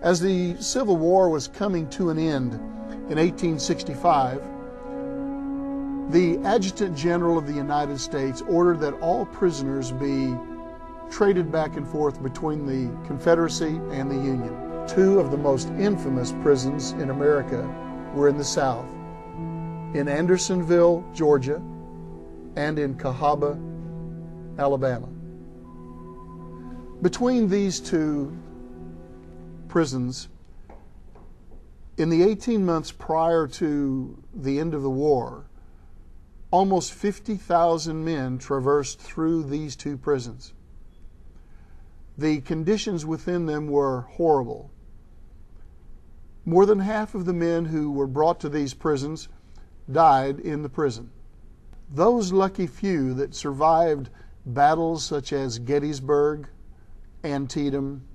As the Civil War was coming to an end in 1865, the Adjutant General of the United States ordered that all prisoners be traded back and forth between the Confederacy and the Union. Two of the most infamous prisons in America were in the South, in Andersonville, Georgia, and in Cahaba, Alabama. Between these two prisons, in the 18 months prior to the end of the war, almost 50,000 men traversed through these two prisons. The conditions within them were horrible. More than half of the men who were brought to these prisons died in the prison. Those lucky few that survived battles such as Gettysburg, Antietam,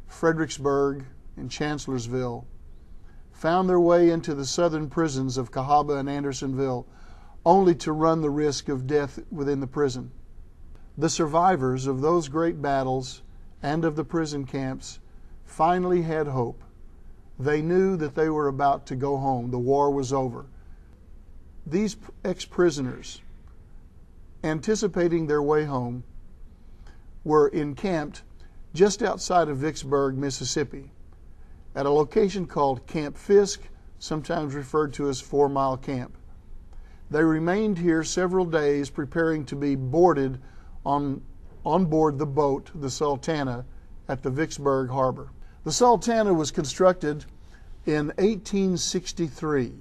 Fredericksburg, and Chancellorsville found their way into the southern prisons of Cahaba and Andersonville, only to run the risk of death within the prison. The survivors of those great battles and of the prison camps finally had hope. They knew that they were about to go home. The war was over. These ex-prisoners, anticipating their way home, were encamped just outside of Vicksburg, Mississippi, at a location called Camp Fisk, sometimes referred to as 4 Mile Camp. They remained here several days, preparing to be boarded on board the boat, the Sultana, at the Vicksburg harbor. The Sultana was constructed in 1863,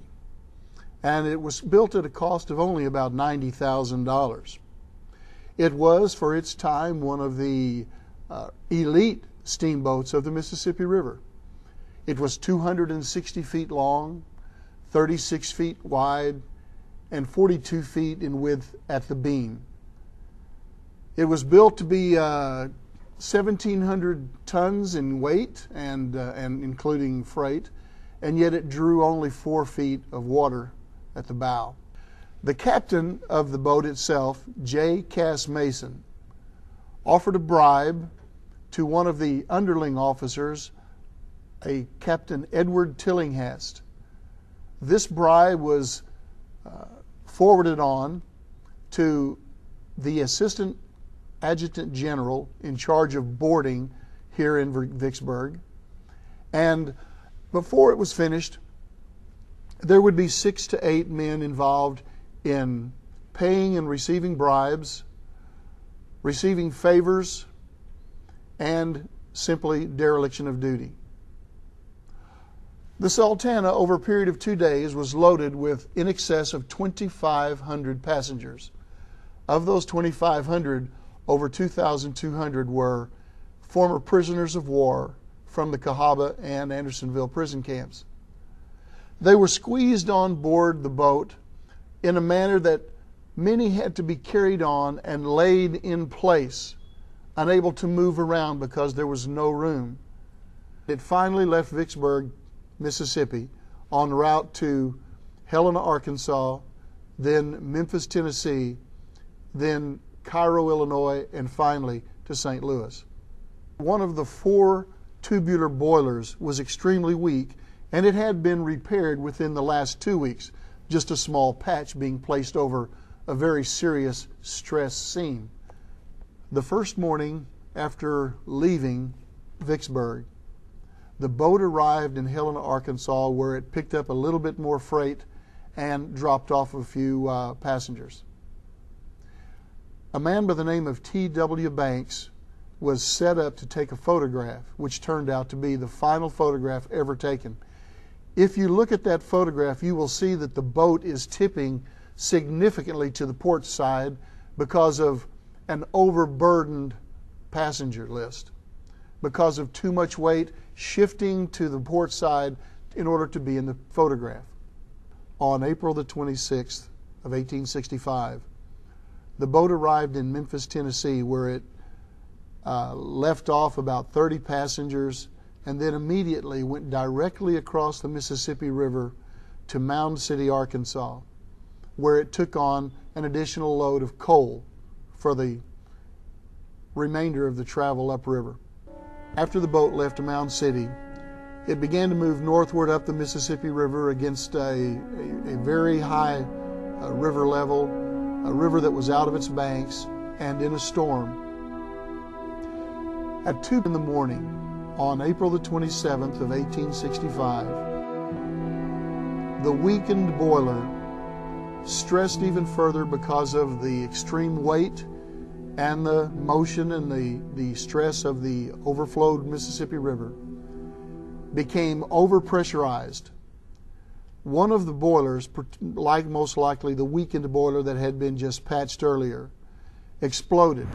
and it was built at a cost of only about $90,000. It was, for its time, one of the elite steamboats of the Mississippi River. It was 260 feet long, 36 feet wide, and 42 feet in width at the beam. It was built to be 1,700 tons in weight and including freight, and yet it drew only 4 feet of water at the bow. The captain of the boat itself, J. Cass Mason, offered a bribe to one of the underling officers, a Captain Edward Tillinghast. This bribe was forwarded on to the Assistant Adjutant General in charge of boarding here in Vicksburg, and before it was finished, there would be 6 to 8 men involved in paying and receiving bribes, receiving favors, and simply dereliction of duty. The Sultana, over a period of 2 days, was loaded with in excess of 2,500 passengers. Of those 2,500, over 2,200 were former prisoners of war from the Cahaba and Andersonville prison camps. They were squeezed on board the boat in a manner that many had to be carried on and laid in place, unable to move around because there was no room. It finally left Vicksburg, Mississippi, en route to Helena, Arkansas, then Memphis, Tennessee, then Cairo, Illinois, and finally to St. Louis. One of the 4 tubular boilers was extremely weak, and it had been repaired within the last 2 weeks, just a small patch being placed over a very serious stress seam. The first morning after leaving Vicksburg, the boat arrived in Helena, Arkansas, where it picked up a little bit more freight and dropped off a few passengers. A man by the name of T.W. Banks was set up to take a photograph, which turned out to be the final photograph ever taken. If you look at that photograph, you will see that the boat is tipping significantly to the port side because of an overburdened passenger list, because of too much weight shifting to the port side in order to be in the photograph. On April the 26th of 1865, the boat arrived in Memphis, Tennessee, where it left off about 30 passengers and then immediately went directly across the Mississippi River to Mound City, Arkansas, where it took on an additional load of coal for the remainder of the travel upriver. After the boat left Mound City, It began to move northward up the Mississippi River against a very high river level, a river that was out of its banks, and in a storm. At 2 in the morning on April the 27th of 1865, the weakened boiler, stressed even further because of the extreme weight and the motion and the stress of the overflowed Mississippi River, became overpressurized. One of the boilers, like most likely the weakened boiler that had been just patched earlier, exploded.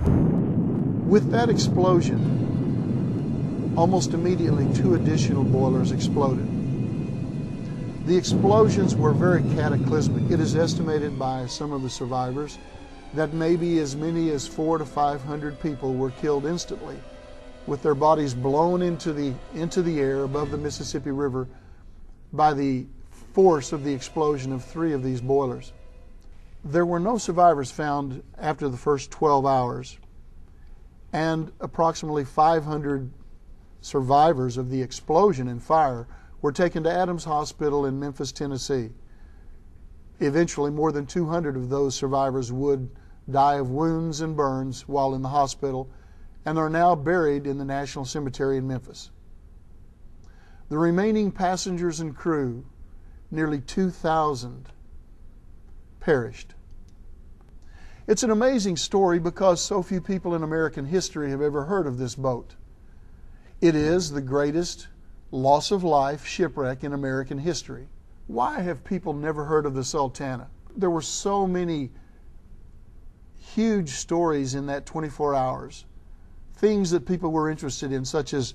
With that explosion, almost immediately 2 additional boilers exploded. The explosions were very cataclysmic. It is estimated by some of the survivors that maybe as many as 400 to 500 people were killed instantly, with their bodies blown into the air above the Mississippi River by the force of the explosion of 3 of these boilers. There were no survivors found after the first 12 hours, and approximately 500 survivors of the explosion and fire were taken to Adams Hospital in Memphis, Tennessee. Eventually, more than 200 of those survivors would die of wounds and burns while in the hospital, and are now buried in the National Cemetery in Memphis. The remaining passengers and crew, nearly 2,000, perished. It's an amazing story because so few people in American history have ever heard of this boat. It is the greatest loss of life shipwreck in American history. Why have people never heard of the Sultana? There were so many huge stories in that 24 hours. Things that people were interested in, such as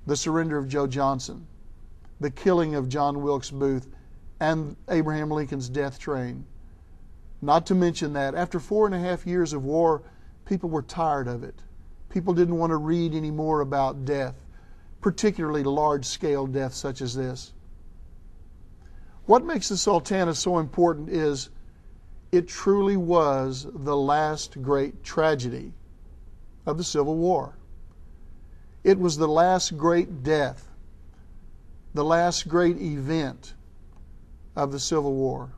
the surrender of Joe Johnson, the killing of John Wilkes Booth, and Abraham Lincoln's death train. Not to mention that after 4.5 years of war, people were tired of it. People didn't want to read any more about death, particularly large-scale death such as this. What makes the Sultana so important is it truly was the last great tragedy of the Civil War. It was the last great death, the last great event of the Civil War.